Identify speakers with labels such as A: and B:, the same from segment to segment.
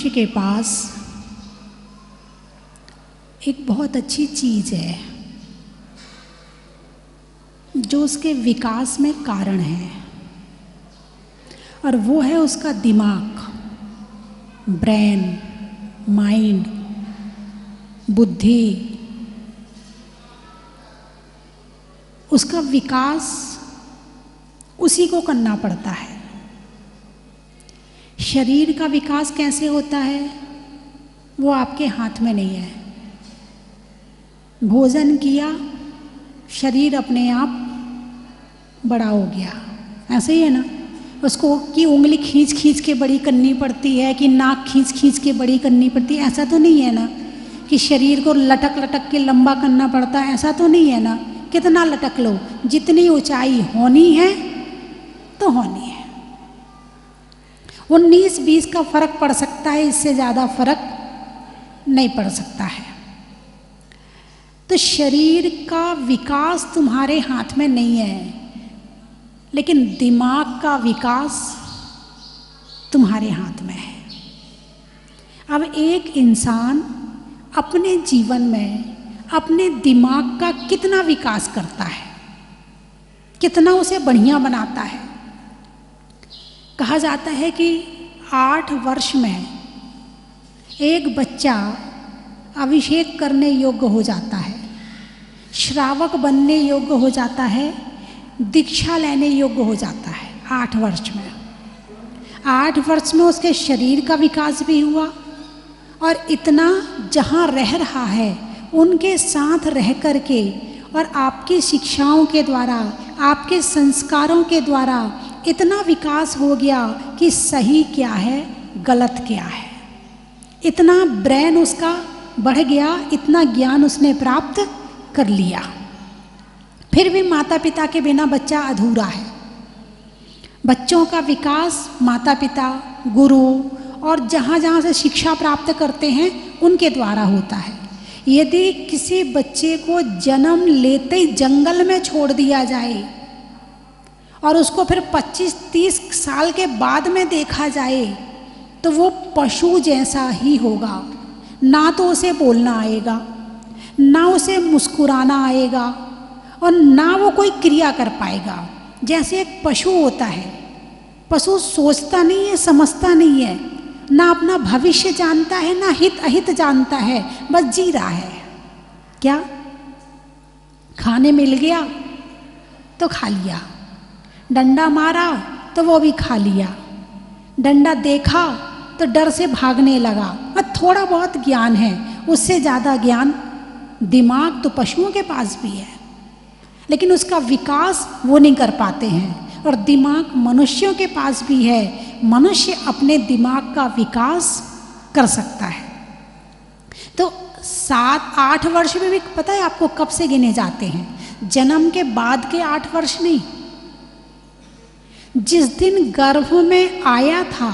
A: मनुष्य के पास एक बहुत अच्छी चीज़ है जो उसके विकास में कारण है, और वो है उसका दिमाग, ब्रेन, माइंड, बुद्धि। उसका विकास उसी को करना पड़ता है। शरीर का विकास कैसे होता है वो आपके हाथ में नहीं है। भोजन किया, शरीर अपने आप बड़ा हो गया, ऐसे ही है ना। उसको कि उंगली खींच खींच के बड़ी करनी पड़ती है कि नाक खींच खींच के बड़ी करनी पड़ती है, ऐसा तो नहीं है ना। कि शरीर को लटक लटक के लंबा करना पड़ता है, ऐसा तो नहीं है ना। कितना लटक लो, जितनी ऊंचाई होनी है तो होनी है। 19-20 का फर्क पड़ सकता है, इससे ज़्यादा फर्क नहीं पड़ सकता है। तो शरीर का विकास तुम्हारे हाथ में नहीं है, लेकिन दिमाग का विकास तुम्हारे हाथ में है। अब एक इंसान अपने जीवन में अपने दिमाग का कितना विकास करता है, कितना उसे बढ़िया बनाता है। कहा जाता है कि 8 वर्ष में एक बच्चा अभिषेक करने योग्य हो जाता है, श्रावक बनने योग्य हो जाता है, दीक्षा लेने योग्य हो जाता है 8 वर्ष में। 8 वर्ष में उसके शरीर का विकास भी हुआ, और इतना जहाँ रह रहा है उनके साथ रह कर के और आपकी शिक्षाओं के द्वारा, आपके संस्कारों के द्वारा इतना विकास हो गया कि सही क्या है, गलत क्या है। इतना ब्रेन उसका बढ़ गया, इतना ज्ञान उसने प्राप्त कर लिया। फिर भी माता पिता के बिना बच्चा अधूरा है। बच्चों का विकास माता पिता, गुरु और जहाँ जहाँ से शिक्षा प्राप्त करते हैं उनके द्वारा होता है। यदि किसी बच्चे को जन्म लेते ही जंगल में छोड़ दिया जाए और उसको फिर 25-30 साल के बाद में देखा जाए तो वो पशु जैसा ही होगा। ना तो उसे बोलना आएगा, ना उसे मुस्कुराना आएगा, और ना वो कोई क्रिया कर पाएगा। जैसे एक पशु होता है, पशु सोचता नहीं है, समझता नहीं है, ना अपना भविष्य जानता है, ना हित अहित जानता है, बस जी रहा है। क्या खाने मिल गया तो खा लिया, डंडा मारा तो वो भी खा लिया, डंडा देखा तो डर से भागने लगा। और थोड़ा बहुत ज्ञान है, उससे ज़्यादा ज्ञान दिमाग तो पशुओं के पास भी है, लेकिन उसका विकास वो नहीं कर पाते हैं। और दिमाग मनुष्यों के पास भी है, मनुष्य अपने दिमाग का विकास कर सकता है। तो 7-8 वर्ष में भी पता है आपको कब से गिने जाते हैं? जन्म के बाद के 8 वर्ष नहीं, जिस दिन गर्भ में आया था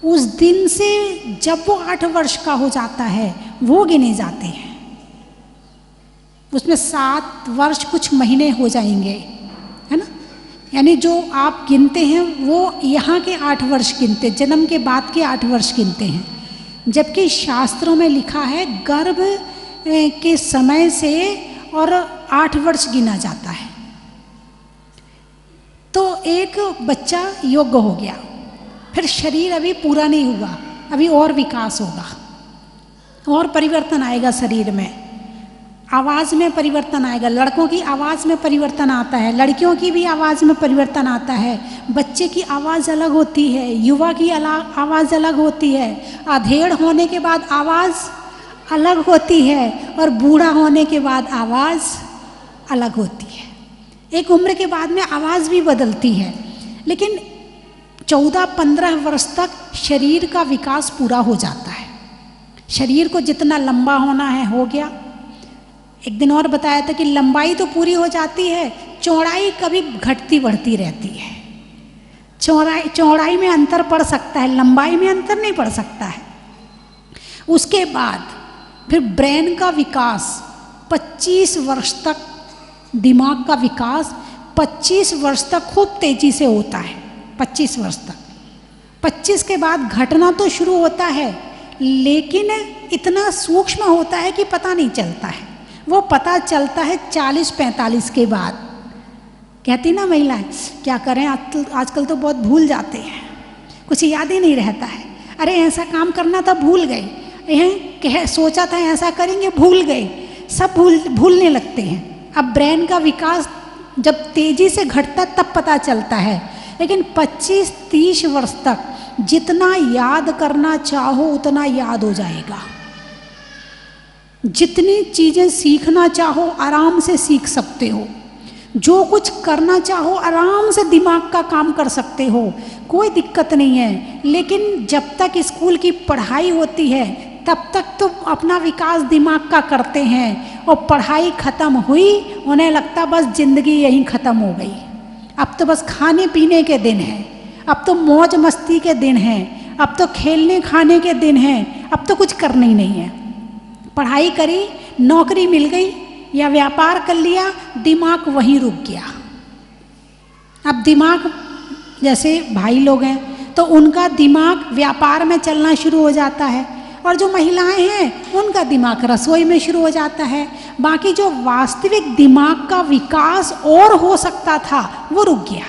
A: उस दिन से जब वो 8 वर्ष का हो जाता है वो गिने जाते हैं। उसमें 7 वर्ष कुछ महीने हो जाएंगे, है ना। यानी जो आप गिनते हैं वो यहाँ के 8 वर्ष गिनते, जन्म के बाद के 8 वर्ष गिनते हैं। जबकि शास्त्रों में लिखा है गर्भ के समय से और 8 वर्ष गिना जाता है। तो एक बच्चा योग्य हो गया, फिर शरीर अभी पूरा नहीं हुआ, अभी और विकास होगा, और परिवर्तन आएगा शरीर में। आवाज़ में परिवर्तन आएगा, लड़कों की आवाज़ में परिवर्तन आता है, लड़कियों की भी आवाज़ में परिवर्तन आता है। बच्चे की आवाज़ अलग होती है, युवा की आवाज़ अलग होती है, अधेड़ होने के बाद आवाज़ अलग होती है, और बूढ़ा होने के बाद आवाज़ अलग होती है। एक उम्र के बाद में आवाज़ भी बदलती है। लेकिन 14-15 वर्ष तक शरीर का विकास पूरा हो जाता है। शरीर को जितना लंबा होना है हो गया। एक दिन और बताया था कि लंबाई तो पूरी हो जाती है, चौड़ाई कभी घटती बढ़ती रहती है। चौड़ाई में अंतर पड़ सकता है, लंबाई में अंतर नहीं पड़ सकता है। उसके बाद फिर ब्रेन का विकास 25 वर्ष तक, दिमाग का विकास 25 वर्ष तक खूब तेजी से होता है। 25 वर्ष तक 25 के बाद घटना तो शुरू होता है, लेकिन इतना सूक्ष्म होता है कि पता नहीं चलता है। वो पता चलता है 40-45 के बाद। कहती ना महिलाएं, क्या करें आजकल तो बहुत भूल जाते हैं, कुछ याद ही नहीं रहता है। अरे ऐसा काम करना था, भूल गए, सोचा था ऐसा करेंगे, भूल गए, सब भूलने लगते हैं। अब ब्रेन का विकास जब तेजी से घटता तब पता चलता है, लेकिन 25-30 वर्ष तक जितना याद करना चाहो उतना याद हो जाएगा। जितनी चीज़ें सीखना चाहो आराम से सीख सकते हो, जो कुछ करना चाहो आराम से दिमाग का काम कर सकते हो, कोई दिक्कत नहीं है। लेकिन जब तक स्कूल की पढ़ाई होती है तब तक तो अपना विकास दिमाग का करते हैं, और पढ़ाई ख़त्म हुई उन्हें लगता बस ज़िंदगी यहीं ख़त्म हो गई, अब तो बस खाने पीने के दिन हैं, अब तो मौज मस्ती के दिन हैं, अब तो खेलने खाने के दिन हैं, अब तो कुछ करना ही नहीं है। पढ़ाई करी, नौकरी मिल गई या व्यापार कर लिया, दिमाग वहीं रुक गया। अब दिमाग, जैसे भाई लोग हैं तो उनका दिमाग व्यापार में चलना शुरू हो जाता है, और जो महिलाएं हैं उनका दिमाग रसोई में शुरू हो जाता है। बाकी जो वास्तविक दिमाग का विकास और हो सकता था वो रुक गया।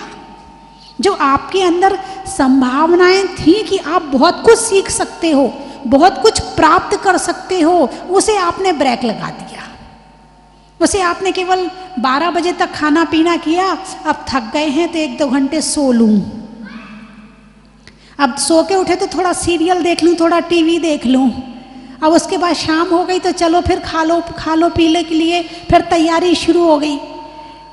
A: जो आपके अंदर संभावनाएं थी कि आप बहुत कुछ सीख सकते हो, बहुत कुछ प्राप्त कर सकते हो, उसे आपने ब्रेक लगा दिया। उसे आपने केवल 12 बजे तक खाना पीना किया, अब थक गए हैं तो 1-2 घंटे सो लूँ, अब सो के उठे तो थोड़ा सीरियल देख लूँ, थोड़ा टीवी देख लूँ, अब उसके बाद शाम हो गई तो चलो फिर खा लो पीने के लिए फिर तैयारी शुरू हो गई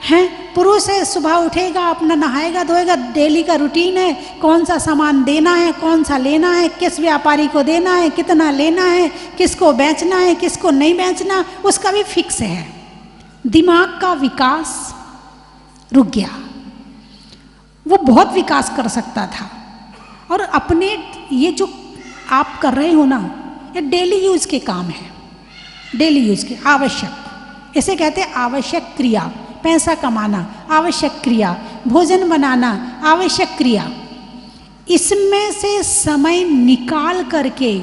A: हैं। पुरुष है, सुबह उठेगा, अपना नहाएगा धोएगा, डेली का रूटीन है, कौन सा सामान देना है, कौन सा लेना है, किस व्यापारी को देना है, कितना लेना है, किसको बेचना है, किसको नहीं बेचना, उसका भी फिक्स है। दिमाग का विकास रुक गया। वो बहुत विकास कर सकता था। और अपने ये जो आप कर रहे हो ना, ये डेली यूज के काम है, डेली यूज के आवश्यक, इसे कहते हैं आवश्यक क्रिया। पैसा कमाना आवश्यक क्रिया, भोजन बनाना आवश्यक क्रिया। इसमें से समय निकाल करके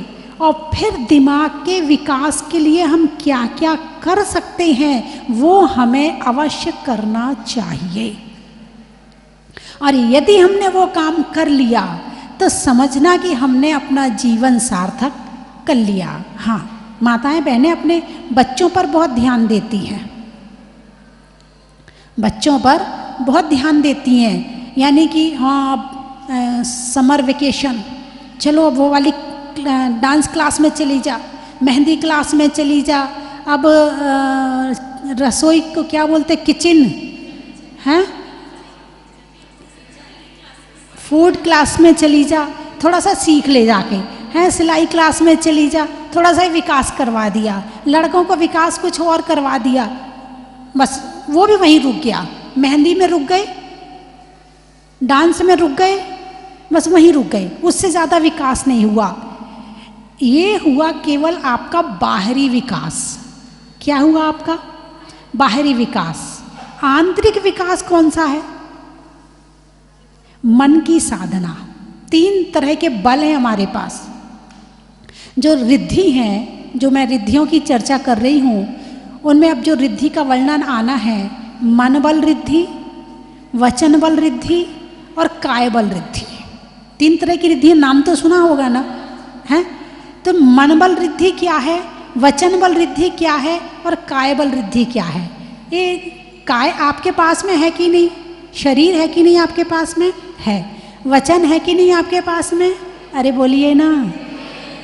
A: और फिर दिमाग के विकास के लिए हम क्या क्या कर सकते हैं वो हमें अवश्य करना चाहिए। और यदि हमने वो काम कर लिया तो समझना कि हमने अपना जीवन सार्थक कर लिया। हाँ, माताएं बहनें अपने बच्चों पर बहुत ध्यान देती हैं, बच्चों पर बहुत ध्यान देती हैं। यानी कि हाँ, समर वेकेशन, चलो अब वो वाली डांस क्लास में चली जा, मेहंदी क्लास में चली जा, अब रसोई को क्या बोलते, किचन हैं, फूड क्लास में चली जा, थोड़ा सा सीख ले जाके, हैं सिलाई क्लास में चली जा, थोड़ा सा विकास करवा दिया। लड़कों को विकास कुछ और करवा दिया, बस वो भी वहीं रुक गया। मेहंदी में रुक गए, डांस में रुक गए, बस वहीं रुक गए, उससे ज़्यादा विकास नहीं हुआ। ये हुआ केवल आपका बाहरी विकास। क्या हुआ आपका बाहरी विकास? आंतरिक विकास कौन सा है? मन की साधना। 3 तरह के बल हैं हमारे पास। जो रिद्धि हैं, जो मैं रिद्धियों की चर्चा कर रही हूँ, उनमें अब जो रिद्धि का वर्णन आना है, मन बल रिद्धि, वचन बल रिद्धि और काय बल रिद्धि। 3 तरह की रिद्धि, नाम तो सुना होगा ना, है? तो मन बल रिद्धि क्या है, वचन बल रिद्धि क्या है और काय बल रिद्धि क्या है? ये काय आपके पास में है कि नहीं? शरीर है कि नहीं आपके पास में? है। वचन है कि नहीं आपके पास में? अरे बोलिए ना।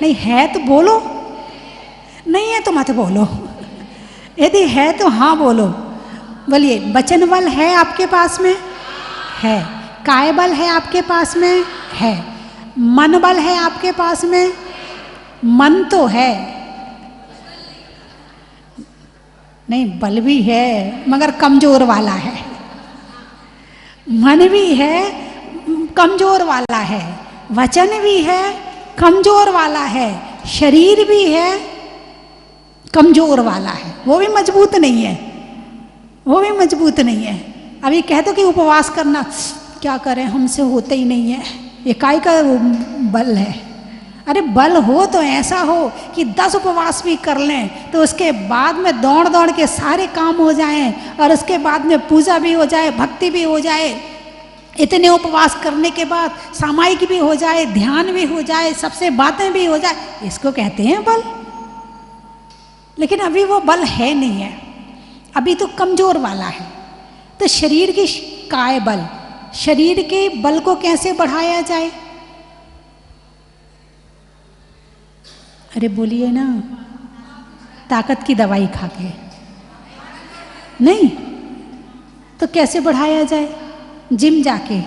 A: नहीं है तो बोलो, नहीं है तो मत बोलो। यदि है तो हाँ बोलो। बोलिए, वचन बल है आपके पास में? है। काय बल है आपके पास में? है। मन बल है आपके पास में? मन तो है, नहीं बल भी है मगर कमजोर वाला है। मन भी है, कमजोर वाला है। वचन भी है, कमजोर वाला है। शरीर भी है, कमजोर वाला है, वो भी मजबूत नहीं है, वो भी मजबूत नहीं है। अभी कह दो कि उपवास करना, क्या करें, हमसे होते ही नहीं है, ये काय का बल है? अरे बल हो तो ऐसा हो कि 10 उपवास भी कर लें तो उसके बाद में दौड़ दौड़ के सारे काम हो जाएं और उसके बाद में पूजा भी हो जाए, भक्ति भी हो जाए, इतने उपवास करने के बाद सामायिक भी हो जाए, ध्यान भी हो जाए, सबसे बातें भी हो जाए, इसको कहते हैं बल। लेकिन अभी वो बल है नहीं है, अभी तो कमजोर वाला है। तो शरीर की काय बल, शरीर के बल को कैसे बढ़ाया जाए? अरे बोलिए ना, ताकत की दवाई खा के नहीं तो कैसे बढ़ाया जाए? जिम जाके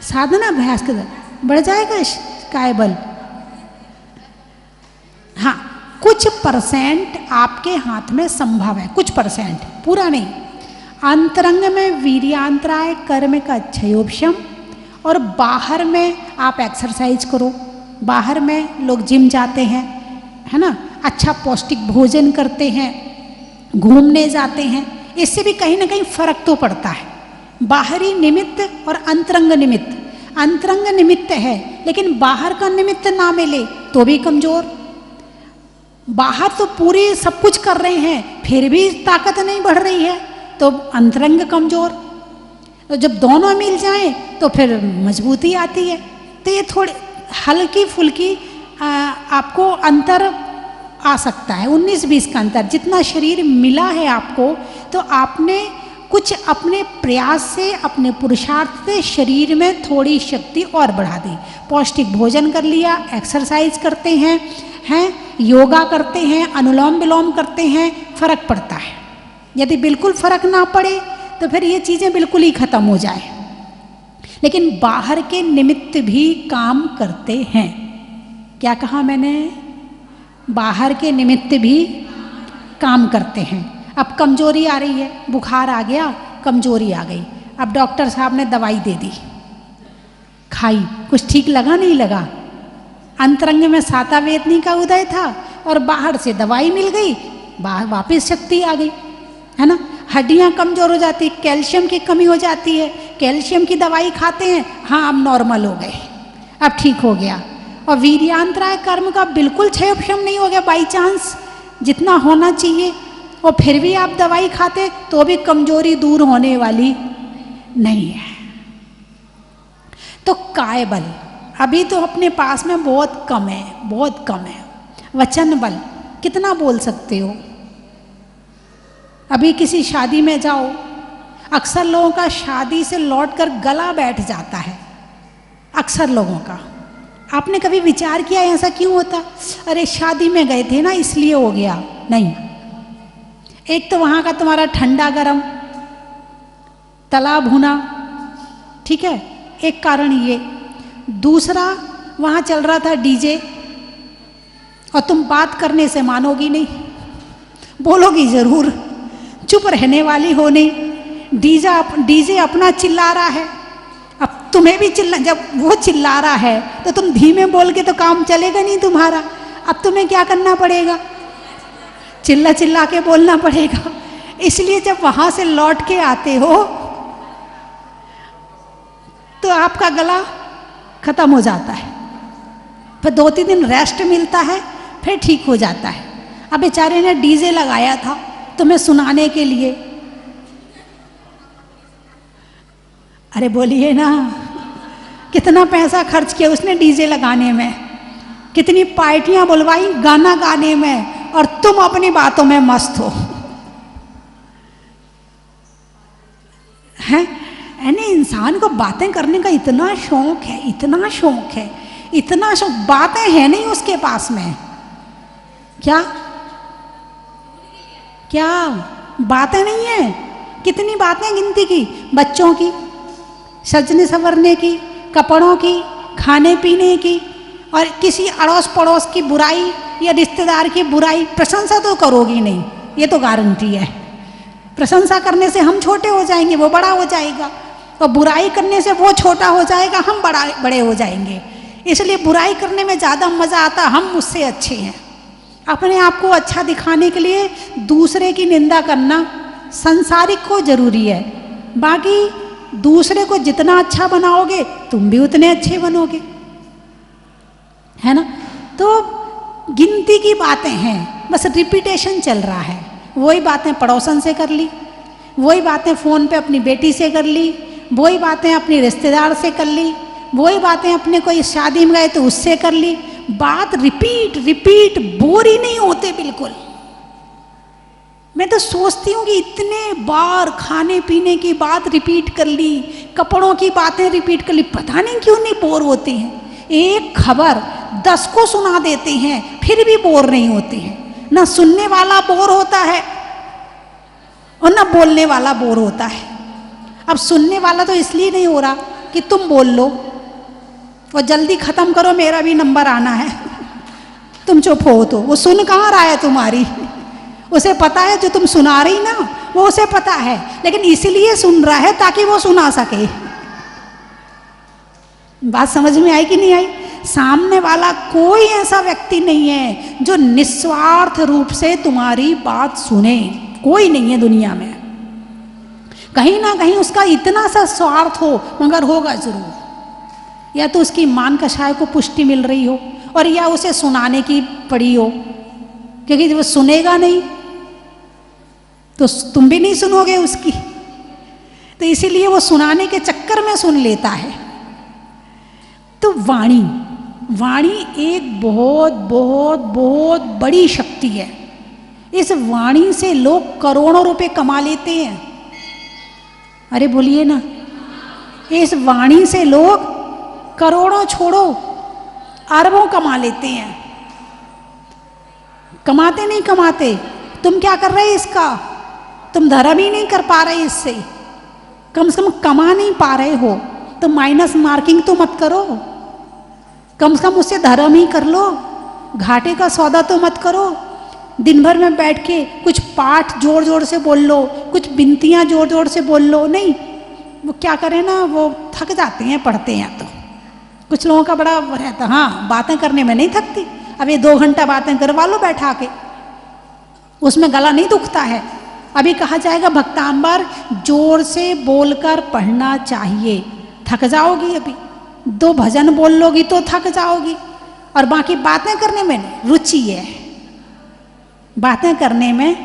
A: साधना अभ्यास के बढ़ जाएगा काय बल। हाँ, कुछ परसेंट आपके हाथ में संभव है, कुछ परसेंट, पूरा नहीं। अंतरंग में वीर्यांतराय कर्म का क्षयोपशम, और बाहर में आप एक्सरसाइज करो, बाहर में लोग जिम जाते हैं, है ना, अच्छा पौष्टिक भोजन करते हैं, घूमने जाते हैं, इससे भी कहीं ना कहीं फर्क तो पड़ता है। बाहरी निमित्त और अंतरंग निमित्त, अंतरंग निमित्त है लेकिन बाहर का निमित्त ना मिले तो भी कमजोर। बाहर तो पूरी सब कुछ कर रहे हैं फिर भी ताकत नहीं बढ़ रही है तो अंतरंग कमजोर। तो जब दोनों मिल जाएं तो फिर मजबूती आती है। तो ये थोड़ी हल्की फुल्की आपको अंतर आ सकता है, 19-20 का अंतर। जितना शरीर मिला है आपको तो आपने कुछ अपने प्रयास से, अपने पुरुषार्थ से शरीर में थोड़ी शक्ति और बढ़ा दी। पौष्टिक भोजन कर लिया, एक्सरसाइज करते हैं, योगा करते हैं, अनुलोम विलोम करते हैं, फर्क पड़ता है। यदि बिल्कुल फर्क ना पड़े तो फिर ये चीज़ें बिल्कुल ही खत्म हो जाए। लेकिन बाहर के निमित्त भी काम करते हैं। क्या कहा मैंने? बाहर के निमित्त भी काम करते हैं। अब कमजोरी आ रही है, बुखार आ गया, कमजोरी आ गई, अब डॉक्टर साहब ने दवाई दे दी, खाई, कुछ ठीक लगा नहीं लगा। अंतरंग में साता वेदनी का उदय था और बाहर से दवाई मिल गई, वापस शक्ति आ गई, है ना। हड्डियां कमजोर हो जाती, कैल्शियम की कमी हो जाती है, कैल्शियम की दवाई खाते हैं, हाँ अब नॉर्मल हो गए, अब ठीक हो गया। और वीर्यांतराय कर्म का बिल्कुल क्षयोपशम नहीं हो गया बाई चांस जितना होना चाहिए, और फिर भी आप दवाई खाते तो भी कमजोरी दूर होने वाली नहीं है। तो काय बल अभी तो अपने पास में बहुत कम है, बहुत कम है। वचन बल कितना बोल सकते हो? अभी किसी शादी में जाओ, अक्सर लोगों का शादी से लौटकर गला बैठ जाता है, अक्सर लोगों का। आपने कभी विचार किया ऐसा क्यों होता? अरे शादी में गए थे ना इसलिए हो गया। नहीं, एक तो वहाँ का तुम्हारा ठंडा गरम, तला भुना, ठीक है, एक कारण ये। दूसरा वहाँ चल रहा था डीजे, और तुम बात करने से मानोगी नहीं, बोलोगी जरूर, चुप रहने वाली हो नहीं। डीजे अपना चिल्ला रहा है, अब तुम्हें भी जब वो चिल्ला रहा है तो तुम धीमे बोल के तो काम चलेगा नहीं तुम्हारा। अब तुम्हें क्या करना पड़ेगा? चिल्ला चिल्ला के बोलना पड़ेगा। इसलिए जब वहां से लौट के आते हो तो आपका गला खत्म हो जाता है, फिर 2-3 दिन रेस्ट मिलता है, फिर ठीक हो जाता है। अब बेचारे ने डीजे लगाया था तुम्हें सुनाने के लिए, अरे बोलिए ना, कितना पैसा खर्च किया उसने डीजे लगाने में, कितनी पार्टियां बुलवाई गाना गाने में, और तुम अपनी बातों में मस्त हो, हैं? यानी इंसान को बातें करने का इतना शौक है, इतना शौक है, इतना शौक, बातें हैं नहीं उसके पास में। क्या क्या बातें नहीं है? कितनी बातें गिनती की, बच्चों की, सजने संवरने की, कपड़ों की, खाने पीने की, और किसी अड़ोस पड़ोस की बुराई या रिश्तेदार की बुराई। प्रशंसा तो करोगी नहीं, ये तो गारंटी है। प्रशंसा करने से हम छोटे हो जाएंगे, वो बड़ा हो जाएगा, और बुराई करने से वो छोटा हो जाएगा, हम बड़े हो जाएंगे। इसलिए बुराई करने में ज़्यादा मज़ा आता, हम उससे अच्छे हैं। अपने आप को अच्छा दिखाने के लिए दूसरे की निंदा करना संसारिक को जरूरी है, बाकी दूसरे को जितना अच्छा बनाओगे तुम भी उतने अच्छे बनोगे, है ना। तो गिनती की बातें हैं, बस रिपीटेशन चल रहा है। वही बातें पड़ोसन से कर ली, वही बातें फ़ोन पे अपनी बेटी से कर ली, वही बातें अपनी रिश्तेदार से कर ली, वही बातें अपने कोई शादी में गए तो उससे कर ली। बात रिपीट रिपीट, बोर ही नहीं होते बिल्कुल। मैं तो सोचती हूँ कि इतने बार खाने पीने की बात रिपीट कर ली, कपड़ों की बातें रिपीट कर ली, पता नहीं क्यों नहीं बोर होते हैं। एक खबर 10 को सुना देते हैं फिर भी बोर नहीं होते हैं। ना सुनने वाला बोर होता है और ना बोलने वाला बोर होता है। अब सुनने वाला तो इसलिए नहीं हो रहा कि तुम बोल लो और जल्दी खत्म करो, मेरा भी नंबर आना है, तुम चुप हो। तो वो सुन कहाँ रहा है तुम्हारी, उसे पता है जो तुम सुना रही ना, वो उसे पता है, लेकिन इसलिए सुन रहा है ताकि वो सुना सके। बात समझ में आई कि नहीं आई? सामने वाला कोई ऐसा व्यक्ति नहीं है जो निस्वार्थ रूप से तुम्हारी बात सुने, कोई नहीं है दुनिया में। कहीं ना कहीं उसका इतना सा स्वार्थ हो, मगर होगा जरूर। या तो उसकी मान कषाय को पुष्टि मिल रही हो, और या उसे सुनाने की पड़ी हो, क्योंकि जब वो सुनेगा नहीं तो तुम भी नहीं सुनोगे उसकी, तो इसीलिए वो सुनाने के चक्कर में सुन लेता है। तो वाणी, वाणी एक बहुत बहुत बहुत बड़ी शक्ति है। इस वाणी से लोग करोड़ों रुपए कमा लेते हैं। अरे बोलिए ना, इस वाणी से लोग करोड़ों छोड़ो अरबों कमा लेते हैं। कमाते नहीं कमाते, तुम क्या कर रहे इसका? तुम धर्म ही नहीं कर पा रहे इससे, कम से कम कमा नहीं पा रहे हो तो माइनस मार्किंग तो मत करो, कम से कम उससे धर्म ही कर लो, घाटे का सौदा तो मत करो। दिन भर में बैठ के कुछ पाठ जोर जोर से बोल लो, कुछ बिनतियाँ जोर जोर से बोल लो, नहीं, वो क्या करें ना, वो थक जाते हैं पढ़ते हैं तो। कुछ लोगों का बड़ा रहता, हाँ बातें करने में नहीं थकती, अब ये 2 घंटा बातें करवा लो बैठा के, उसमें गला नहीं दुखता है। अभी कहा जाएगा भक्तांबर जोर से बोलकर पढ़ना चाहिए, थक जाओगी। अभी 2 भजन बोल लोगी तो थक जाओगी, और बाकी बातें करने में रुचि है, बातें करने में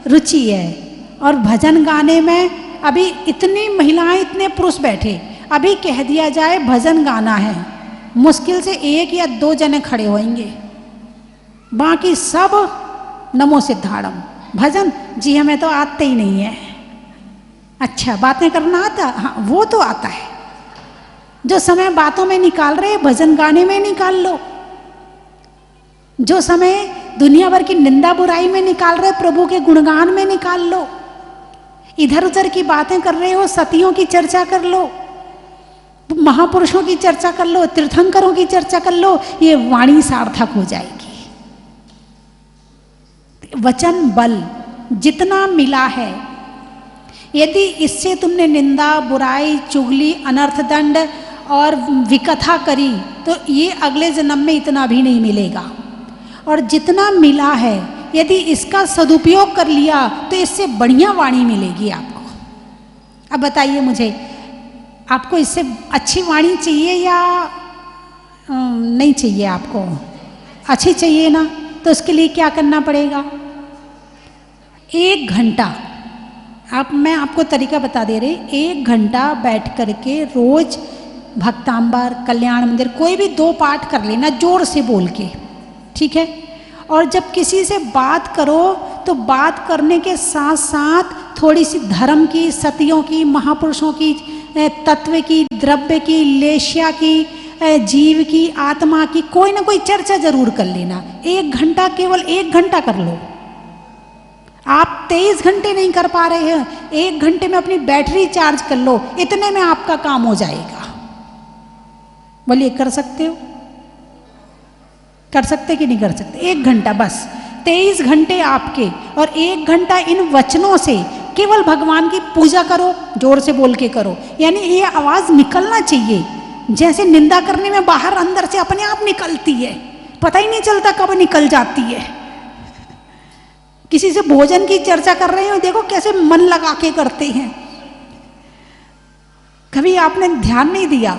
A: रुचि है। और भजन गाने में अभी इतनी महिलाएं इतने पुरुष बैठे, अभी कह दिया जाए भजन गाना है, मुश्किल से 1 या 2 जने खड़े होंगे, बाकी सब नमो सिद्धाड़म। भजन जी हमें तो आते ही नहीं है। अच्छा बातें करना आता? हाँ वो तो आता है। जो समय बातों में निकाल रहे भजन गाने में निकाल लो, जो समय दुनिया भर की निंदा बुराई में निकाल रहे प्रभु के गुणगान में निकाल लो। इधर उधर की बातें कर रहे हो, सतियों की चर्चा कर लो, महापुरुषों की चर्चा कर लो, तीर्थंकरों की चर्चा कर लो, ये वाणी सार्थक हो जाएगी। वचन बल जितना मिला है, यदि इससे तुमने निंदा बुराई चुगली अनर्थ दंड और विकथा करी तो ये अगले जन्म में इतना भी नहीं मिलेगा। और जितना मिला है यदि इसका सदुपयोग कर लिया तो इससे बढ़िया वाणी मिलेगी आपको। अब बताइए मुझे, आपको इससे अच्छी वाणी चाहिए या नहीं चाहिए? आपको अच्छी चाहिए ना, तो उसके लिए क्या करना पड़ेगा? 1 घंटा, मैं आपको तरीका बता दे रही, 1 घंटा बैठ करके रोज भक्तांबर कल्याण मंदिर कोई भी 2 पाठ कर लेना जोर से बोल के, ठीक है। और जब किसी से बात करो तो बात करने के साथ साथ थोड़ी सी धर्म की, सतियों की, महापुरुषों की, तत्व की, द्रव्य की, लेश्या की, जीव की, आत्मा की, कोई ना कोई चर्चा जरूर कर लेना। 1 घंटा, केवल 1 घंटा कर लो। आप 23 घंटे नहीं कर पा रहे हैं, 1 घंटे में अपनी बैटरी चार्ज कर लो, इतने में आपका काम हो जाएगा। बोलिए कर सकते हो? कर सकते कि नहीं कर सकते? 1 घंटा बस, 23 घंटे आपके, और 1 घंटा इन वचनों से केवल भगवान की पूजा करो, जोर से बोल के करो। यानी ये आवाज निकलना चाहिए, जैसे निंदा करने में बाहर अंदर से अपने आप निकलती है, पता ही नहीं चलता कब निकल जाती है। किसी से भोजन की चर्चा कर रहे हो, देखो कैसे मन लगा के करते हैं। कभी आपने ध्यान नहीं दिया?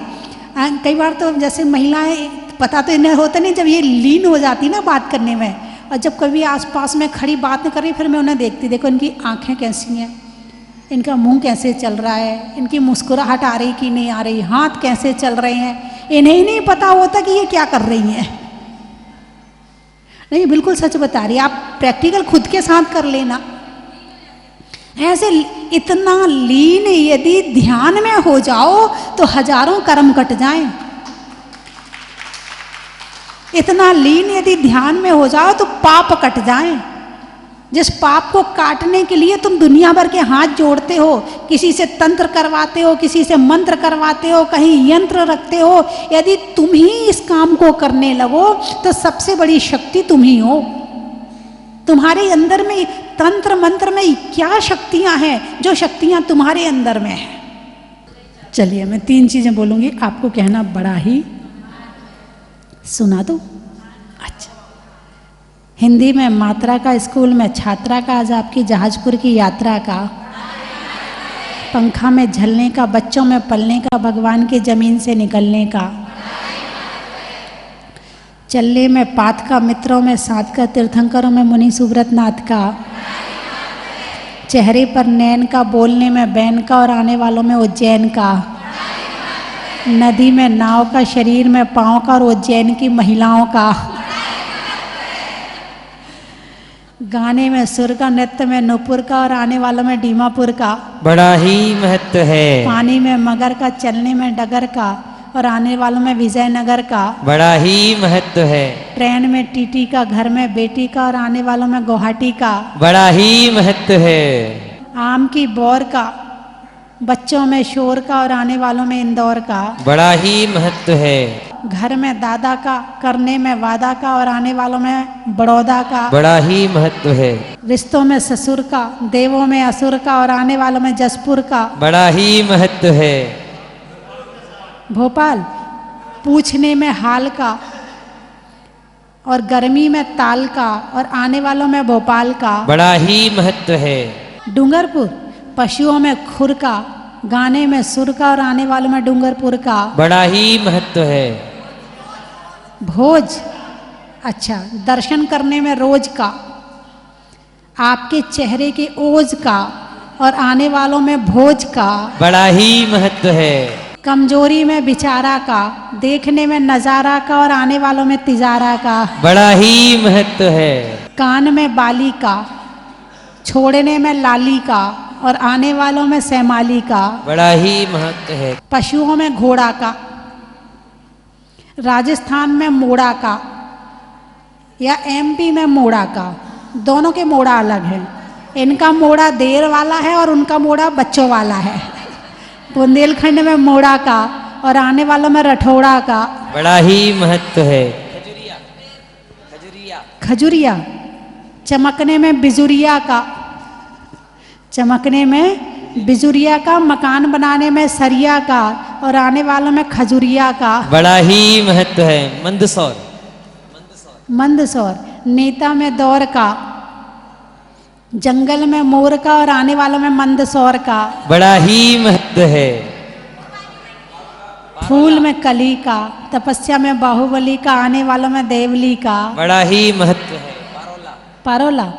A: कई बार तो जैसे महिलाएं, पता तो इन्हें होता नहीं, जब ये लीन हो जाती ना बात करने में, और जब कभी आसपास में खड़ी बात नहीं कर रही, फिर मैं उन्हें देखती, देखो इनकी आंखें कैसी हैं, इनका मुंह कैसे चल रहा है, इनकी मुस्कुराहट आ रही कि नहीं आ रही, हाथ कैसे चल रहे हैं, इन्हें ही नहीं पता होता कि ये क्या कर रही हैं। नहीं, बिल्कुल सच बता रही, आप प्रैक्टिकल खुद के साथ कर लेना। ऐसे इतना लीन यदि ध्यान में हो जाओ तो हजारों कर्म कट जाएं। इतना लीन यदि ध्यान में हो जाओ तो पाप कट जाएं। जिस पाप को काटने के लिए तुम दुनिया भर के हाथ जोड़ते हो, किसी से तंत्र करवाते हो, किसी से मंत्र करवाते हो, कहीं यंत्र रखते हो, यदि तुम ही इस काम को करने लगो तो सबसे बड़ी शक्ति तुम ही हो। तुम्हारे अंदर में तंत्र मंत्र में क्या शक्तियां हैं, जो शक्तियां तुम्हारे अंदर में है। चलिए मैं 3 चीजें बोलूंगी, आपको कहना बड़ा ही, सुना दो। अच्छा, हिंदी में मात्रा का, स्कूल में छात्रा का, आज आपकी जहाजपुर की यात्रा का, पंखा में झलने का, बच्चों में पलने का, भगवान की जमीन से निकलने का, चलने में पात का, मित्रों में साथ का, तीर्थंकरों में मुनि सुब्रत नाथ का, चेहरे पर नैन का, बोलने में बैन का, और आने वालों में उज्जैन का, नदी में नाव का, शरीर में पांव का, और उज्जैन की महिलाओं का, गाने में सुर का, नृत्य में नूपुर का, और आने वालों में दीमापुर का। बड़ा ही महत्व है। पानी में मगर का, चलने में डगर का, और आने वालों में विजयनगर का। बड़ा ही महत्व है। ट्रेन में टीटी का, घर में बेटी का, और आने वालों में गुवाहाटी का। बड़ा ही महत्व है। आम की बौर का, बच्चों में शोर का, और आने वालों में इंदौर का। बड़ा ही महत्व है। घर में दादा का, करने में वादा का, और आने वालों में बड़ौदा का। बड़ा ही महत्व है। रिश्तों में ससुर का, देवों में असुर का, और आने वालों में जसपुर का। बड़ा ही महत्व है। भोपाल, पूछने में हाल का, और गर्मी में ताल का, और आने वालों में भोपाल का। बड़ा ही महत्व है। डूंगरपुर, पशुओं में खुर का, गाने में सुर का, और आने वालों में डूंगरपुर का। बड़ा ही महत्व है। भोज, अच्छा, दर्शन करने में रोज का, आपके चेहरे के ओज का, और आने वालों में भोज का। बड़ा ही महत्व है। कमजोरी में बिचारा का, देखने में नजारा का, और आने वालों में तिजारा का। बड़ा ही महत्व है। कान में बाली का, छोड़ने में लाली का, और आने वालों में सैमाली का। बड़ा ही महत्व है। पशुओं में घोड़ा का, राजस्थान में मोड़ा का, या एमपी में मोड़ा का। दोनों के मोड़ा अलग हैं। इनका मोड़ा देर वाला है और उनका मोड़ा बच्चों वाला है। बुंदेलखंड में मोड़ा का, और आने वालों में रठौड़ा का। बड़ा ही महत्व है। खजुरिया, चमकने में बिजुरिया का, चमकने में बिजुरिया का, मकान बनाने में सरिया का, और आने वालों में खजुरिया का। बड़ा ही महत्व है। मंदसौर, मंदसौर, नेता में दौर का, जंगल में मोर का, और आने वालों में मंदसौर का। बड़ा ही महत्व है। फूल में कली का, तपस्या में बाहुबली का, आने वालों में देवली का। बड़ा ही महत्व है। पारोला,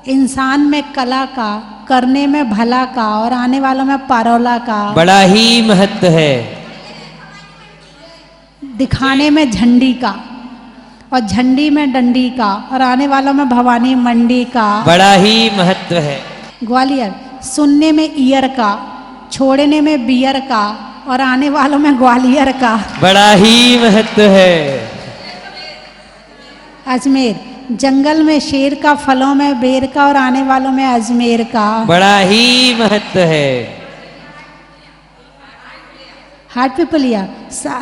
A: इंसान में कला का, करने में भला का, और आने वालों में पारोला का। बड़ा ही महत्व है। दिखाने में झंडी का, और झंडी में डंडी का, और आने वालों में भवानी मंडी का। बड़ा ही महत्व है। ग्वालियर, सुनने में ईयर का, छोड़ने में बियर का, और आने वालों में ग्वालियर का। बड़ा ही महत्व है। अजमेर, जंगल में शेर का, फलों में बेर का, और आने वालों में अजमेर का। बड़ा ही महत्व है। हाट पिपलिया,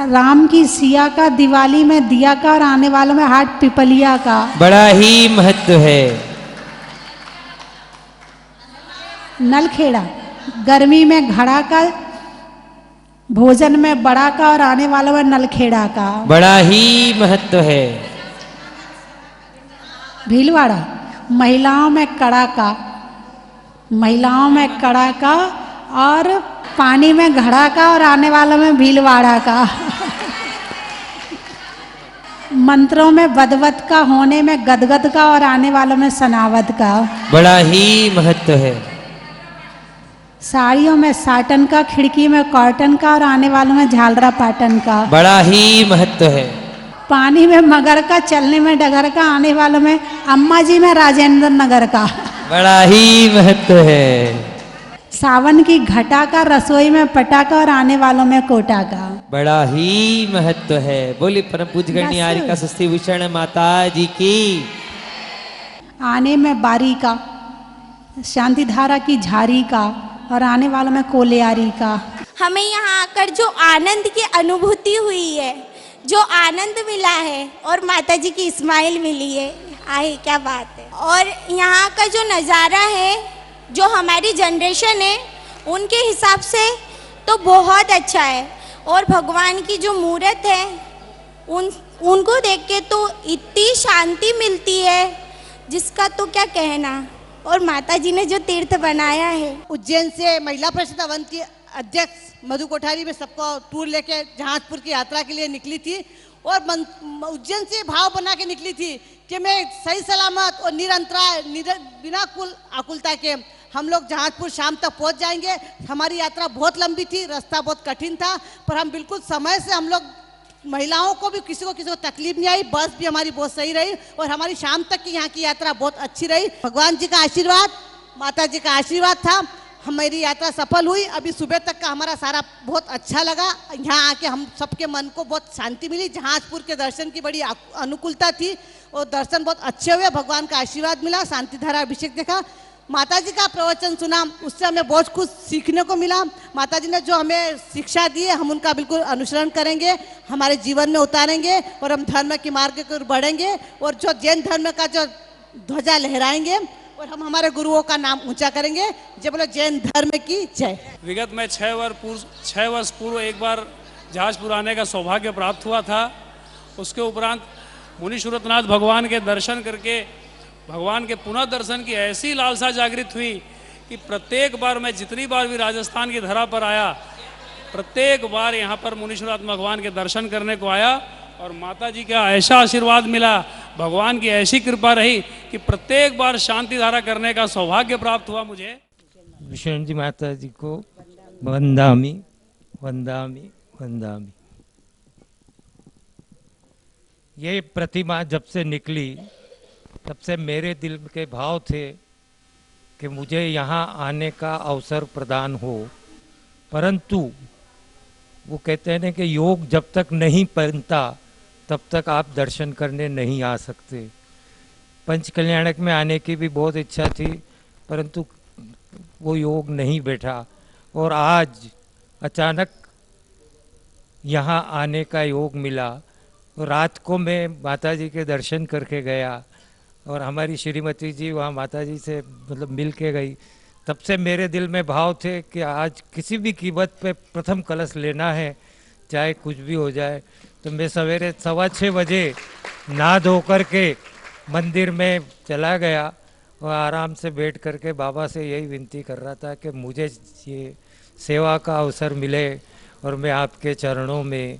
A: राम की सिया का, दिवाली में दिया का, और आने वालों में हाट पिपलिया का। बड़ा ही महत्व है। नलखेड़ा, गर्मी में घड़ा का, भोजन में बड़ा का, और आने वालों में नलखेड़ा का। बड़ा ही महत्व है। भीलवाड़ा, महिलाओं में कड़ा का, महिलाओं में कड़ा का, और पानी में घड़ा का और आने वालों में भीलवाड़ा का। मंत्रों में बदवत का, होने में गदगद का और आने वालों में सनावद का।
B: बड़ा ही महत्व है।
A: साड़ियों में साटन का, खिड़की में कॉटन का और आने वालों में झालरा पाटन का।
B: बड़ा ही महत्व है।
A: पानी में मगर का, चलने में डगर का, आने वालों में अम्मा जी में राजेंद्र नगर का।
B: बड़ा ही महत्व है।
A: सावन की घटा का, रसोई में पटाखा और आने वालों में कोटा का।
B: बड़ा ही महत्व है। बोली परम पूज्य गणनी आरिका सस्ती भूषण माता जी की।
A: आने में बारी का, शांति धारा की झारी का और आने वालों में कोलियारी का।
C: हमें यहाँ आकर जो आनंद की अनुभूति हुई है, जो आनंद मिला है और माता जी की स्माइल मिली है, आए क्या बात है। और यहाँ का जो नज़ारा है, जो हमारी जनरेशन है उनके हिसाब से तो बहुत अच्छा है। और भगवान की जो मूर्त है उनको देख के तो इतनी शांति मिलती है जिसका तो क्या कहना। और माता जी ने जो तीर्थ बनाया है,
D: उज्जैन से महिला परिषद अवन की अध्यक्ष मधु कोठारी में सबको टूर लेके जहाजपुर की यात्रा के लिए निकली थी और उज्जैन से भाव बना के निकली थी कि मैं सही सलामत और निरंतराय बिना कुल आकुलता के हम लोग जहाजपुर शाम तक पहुंच जाएंगे। हमारी यात्रा बहुत लंबी थी, रास्ता बहुत कठिन था, पर हम बिल्कुल समय से, हम लोग महिलाओं को भी किसी को तकलीफ नहीं आई, बस भी हमारी बहुत सही रही और हमारी शाम तक की यहाँ की यात्रा बहुत अच्छी रही। भगवान जी का आशीर्वाद, माता जी का आशीर्वाद था, हमारी यात्रा सफल हुई। अभी सुबह तक का हमारा सारा बहुत अच्छा लगा। यहाँ आके हम सबके मन को बहुत शांति मिली। जहाजपुर के दर्शन की बड़ी अनुकूलता थी और दर्शन बहुत अच्छे हुए, भगवान का आशीर्वाद मिला, शांति धारा अभिषेक देखा, माता जी का प्रवचन सुना, उससे हमें बहुत कुछ सीखने को मिला। माता जी ने जो हमें शिक्षा दी है हम उनका बिल्कुल अनुसरण करेंगे, हमारे जीवन में उतारेंगे और हम धर्म के मार्ग की ओर बढ़ेंगे और जो जैन धर्म का जो ध्वजा लहराएंगे और हम हमारे गुरुओं का नाम ऊंचा करेंगे। जय बोलो जैन धर्म की जय।
E: विगत में 6 वर्ष पूर्व एक बार जहाजपुर आने का सौभाग्य प्राप्त हुआ था। उसके उपरांत मुनि सूरतनाथ भगवान के दर्शन करके भगवान के पुनः दर्शन की ऐसी लालसा जागृत हुई कि प्रत्येक बार मैं जितनी बार भी राजस्थान की धरा पर आया, प्रत्येक बार यहाँ पर मुनीश्वरनाथ भगवान के दर्शन करने को आया और माता जी का ऐसा आशीर्वाद मिला, भगवान की ऐसी कृपा रही कि प्रत्येक बार शांति धारा करने का सौभाग्य प्राप्त हुआ मुझे।
B: विष्णु जी माता जी को वंदामि वंदामि वंदामि। ये प्रतिमा जब से निकली तब से मेरे दिल के भाव थे कि मुझे यहाँ आने का अवसर प्रदान हो, परंतु वो कहते हैं कि योग जब तक नहीं बनता तब तक आप दर्शन करने नहीं आ सकते। पंच कल्याणक में आने की भी बहुत इच्छा थी, परंतु वो योग नहीं बैठा और आज अचानक यहाँ आने का योग मिला। रात को मैं माता जी के दर्शन करके गया और हमारी श्रीमती जी वहाँ माता जी से मतलब मिल के गई। तब से मेरे दिल में भाव थे कि आज किसी भी कीमत पे प्रथम कलश लेना है, चाहे कुछ भी हो जाए। तो मैं सवेरे 6:15 बजे नहा धो कर के मंदिर में चला गया और आराम से बैठ कर के बाबा से यही विनती कर रहा था कि मुझे ये सेवा का अवसर मिले और मैं आपके चरणों में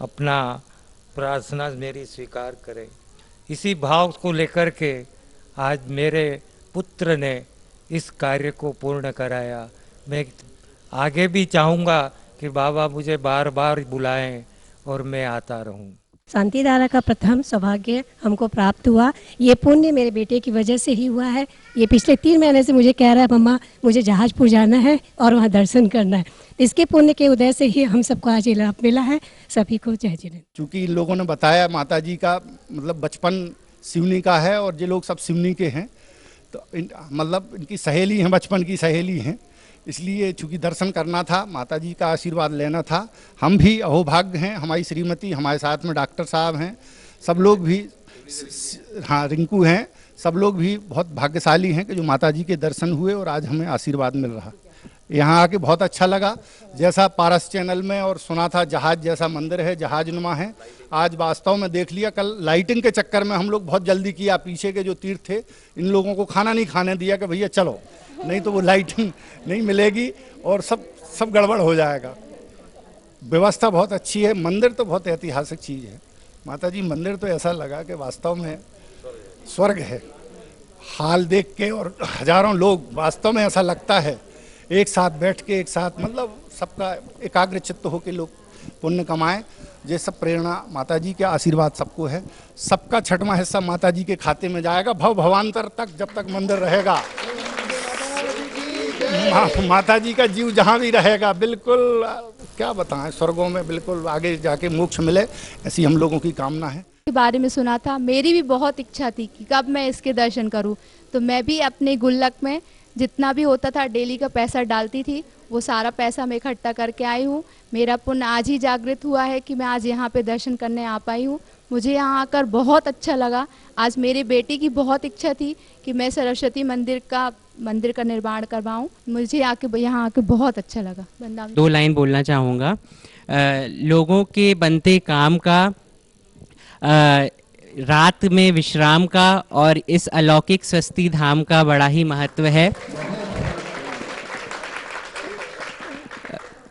B: अपना प्रार्थना मेरी स्वीकार करें। इसी भाव को लेकर के आज मेरे पुत्र ने इस कार्य को पूर्ण कराया। मैं आगे भी चाहूँगा कि बाबा मुझे बार बार बुलाएं और मैं आता रहूं।
F: शांति धारा का प्रथम सौभाग्य हमको प्राप्त हुआ। ये पुण्य मेरे बेटे की वजह से ही हुआ है। ये पिछले 3 महीने से मुझे कह रहा है मम्मा मुझे जहाजपुर जाना है और वहाँ दर्शन करना है। इसके पुण्य के उदय से ही हम सबको आज ये लाभ मिला है। सभी को जय जिनेन्द्र।
G: चूँकि इन लोगों ने बताया माता जी का मतलब बचपन सिवनी का है और ये लोग सब सिवनी के हैं, तो मतलब इनकी सहेली हैं, बचपन की सहेली हैं, इसलिए चूँकि दर्शन करना था, माता जी का आशीर्वाद लेना था। हम भी अहोभाग्य हैं, हमारी श्रीमती, हमारे साथ में डॉक्टर साहब हैं, सब लोग भी, हाँ रिंकू हैं, सब लोग भी बहुत भाग्यशाली हैं कि जो माता जी के दर्शन हुए और आज हमें आशीर्वाद मिल रहा। यहाँ आके बहुत अच्छा लगा। जैसा पारस चैनल में और सुना था जहाज जैसा मंदिर है, जहाजनुमा है, आज वास्तव में देख लिया। कल लाइटिंग के चक्कर में हम लोग बहुत जल्दी किया, पीछे के जो तीर्थ थे इन लोगों को खाना नहीं खाने दिया कि भैया चलो, नहीं तो वो लाइट नहीं मिलेगी और सब गड़बड़ हो जाएगा। व्यवस्था बहुत अच्छी है। मंदिर तो बहुत ऐतिहासिक चीज़ है माता जी। मंदिर तो ऐसा लगा कि वास्तव में स्वर्ग है। हाल देख के और हजारों लोग, वास्तव में ऐसा लगता है एक साथ बैठ के, एक साथ मतलब सबका एकाग्र चित्त हो के लोग पुण्य कमाएं। ये सब प्रेरणा माता जी के आशीर्वाद सबको है। सबका छठवां हिस्सा माता जी के खाते में जाएगा भव भवांतर तक, जब तक मंदिर रहेगा। माता जी का जीव जहाँ भी रहेगा, बिल्कुल क्या बताएं, स्वर्गों में बिल्कुल आगे जाके मोक्ष मिले, ऐसी हम लोगों की कामना है।
H: के बारे में सुना था, मेरी भी बहुत इच्छा थी कि कब मैं इसके दर्शन करूं, तो मैं भी अपने गुल्लक में जितना भी होता था डेली का पैसा डालती थी। वो सारा पैसा मैं इकट्ठा करके आई हूँ। मेरा पुण्य आज ही जागृत हुआ है कि मैं आज यहाँ पे दर्शन करने आ पाई हूँ। मुझे यहाँ आकर बहुत अच्छा लगा। आज मेरे बेटे की बहुत इच्छा थी कि मैं सरस्वती मंदिर का निर्माण करवाऊँ। मुझे यहाँ आके बहुत अच्छा लगा। वृंदावन
I: 2 लाइन बोलना चाहूँगा। लोगों के बनते काम का, रात में विश्राम का और इस अलौकिक स्वस्ति धाम का बड़ा ही महत्व है।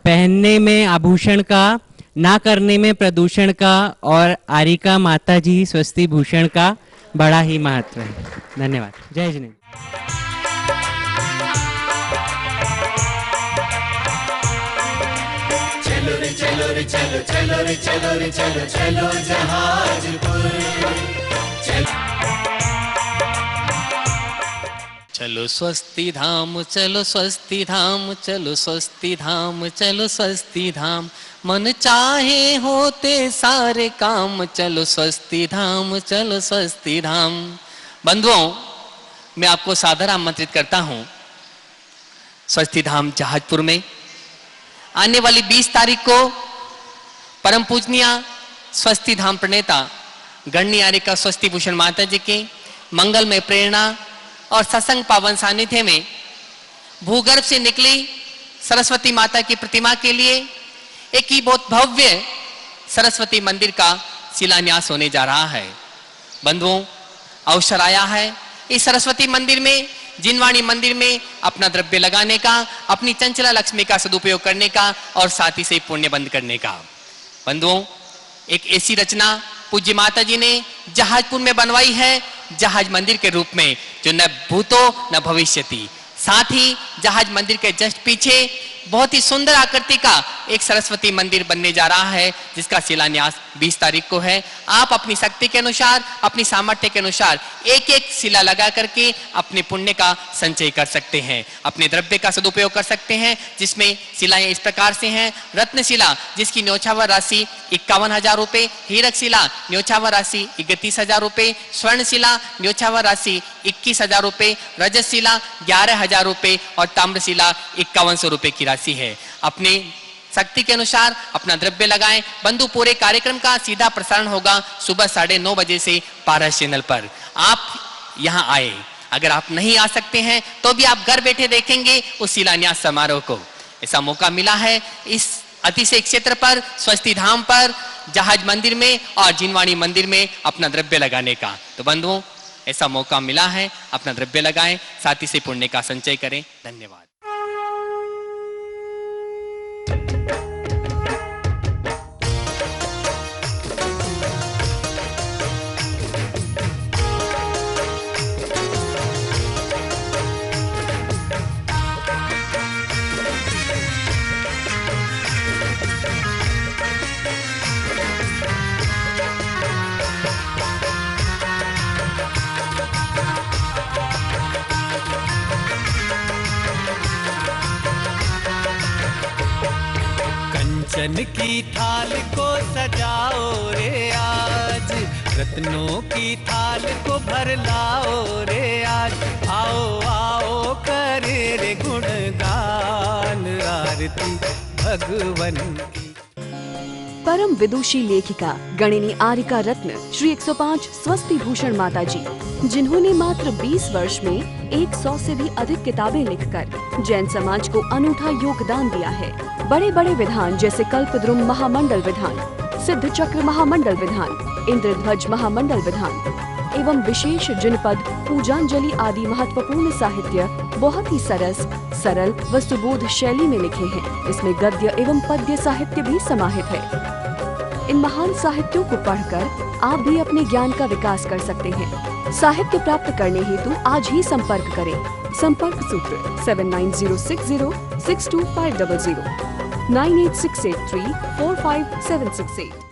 I: पहनने में आभूषण का, ना करने में प्रदूषण का और आरिका माता जी स्वस्ति भूषण का बड़ा ही महत्व है। धन्यवाद। जय जिनेन्द्र।
J: चलो रे चलो, चलो रे चलो रे चलो, चलो जहाजपुर। चलो स्वस्ति धाम, चलो स्वस्ति धाम, चलो स्वस्ति धाम, चलो स्वस्ति धाम। मन चाहे होते सारे काम, चलो स्वस्ति धाम, चलो स्वस्ति धाम। बंधुओं, मैं आपको सादर आमंत्रित करता हूं स्वस्ति धाम जहाजपुर में आने वाली 20 तारीख को परम पूजनीय स्वस्ति धाम प्रणेता गणनी आरिका स्वस्ति भूषण माता जी के मंगलमय प्रेरणा और सत्संग पावन सानिध्य में भूगर्भ से निकली सरस्वती माता की प्रतिमा के लिए एक ही बहुत भव्य सरस्वती मंदिर का शिलान्यास होने जा रहा है। बंधुओं, अवसर आया है इस सरस्वती मंदिर में, जिनवाणी मंदिर में अपना द्रव्य लगाने का, अपनी चंचला लक्ष्मी का सदुपयोग करने का और साथ ही से पुण्य बंद करने का। बंधुओं, एक ऐसी रचना पूज्य माता जी ने जहाजपुर में बनवाई है, जहाज मंदिर के रूप में, जो न भूतो न भविष्यति। साथ ही जहाज मंदिर के जस्ट पीछे बहुत ही सुंदर आकृति का एक सरस्वती मंदिर बनने जा रहा है, जिसका शिलान्यास 20 तारीख को है। आप अपनी शक्ति के अनुसार, अपनी सामर्थ्य के अनुसार एक एक शिला लगा करके अपने पुण्य का संचय कर सकते हैं, अपने द्रव्य का सदुपयोग कर सकते हैं, जिसमें शिलाएं इस प्रकार से हैं। रत्न शिला जिसकी न्योछावर राशि 51,000 रुपए, हीरक शिला न्योछावर राशि 31,000 रुपए, स्वर्ण शिला न्योछावर राशि 21,000 रुपए, रजत शिला 11,000 रुपए और ताम्र शिला 5100 रुपए की राशि है। अपने शक्ति के अनुसार अपना द्रव्य लगाएं। बंधु, पूरे कार्यक्रम का सीधा प्रसारण होगा सुबह 9:30 बजे से पारस चैनल पर। आप यहां आए, अगर आप नहीं आ सकते हैं तो भी आप घर बैठे देखेंगे उस शिलान्यास समारोह को। ऐसा मौका मिला है इस अतिशय क्षेत्र पर, स्वस्ति धाम पर, जहाज मंदिर में और जिनवाणी मंदिर में अपना द्रव्य लगाने का। तो बंधुओं, ऐसा मौका मिला है, अपना द्रव्य लगाएं, साथ ही से पुण्य का संचय करें। धन्यवाद। कंचन की थाल को सजाओ रे आज, रत्नों की थाल को भर लाओ रे आज। आओ आओ करे रे गुणगान, आरती भगवन की।
K: परम विदुषी लेखिका गणिनी आरिका रत्न श्री 105 स्वस्ति भूषण माता जी, जिन्होंने मात्र 20 वर्ष में 100 से भी अधिक किताबें लिखकर जैन समाज को अनूठा योगदान दिया है। बड़े बड़े विधान जैसे कल्पद्रुम महामंडल विधान, सिद्ध चक्र महामंडल विधान, इंद्रध्वज महामंडल विधान एवं विशेष जिनपद पूजांजलि आदि महत्वपूर्ण साहित्य बहुत ही सरस, सरल व सुबोध शैली में लिखे हैं। इसमें गद्य एवं पद्य साहित्य भी समाहित है। इन महान साहित्यों को पढ़कर आप भी अपने ज्ञान का विकास कर सकते हैं। साहित्य प्राप्त करने हेतु आज ही संपर्क करें। संपर्क सूत्र 7906062500 98683 45768।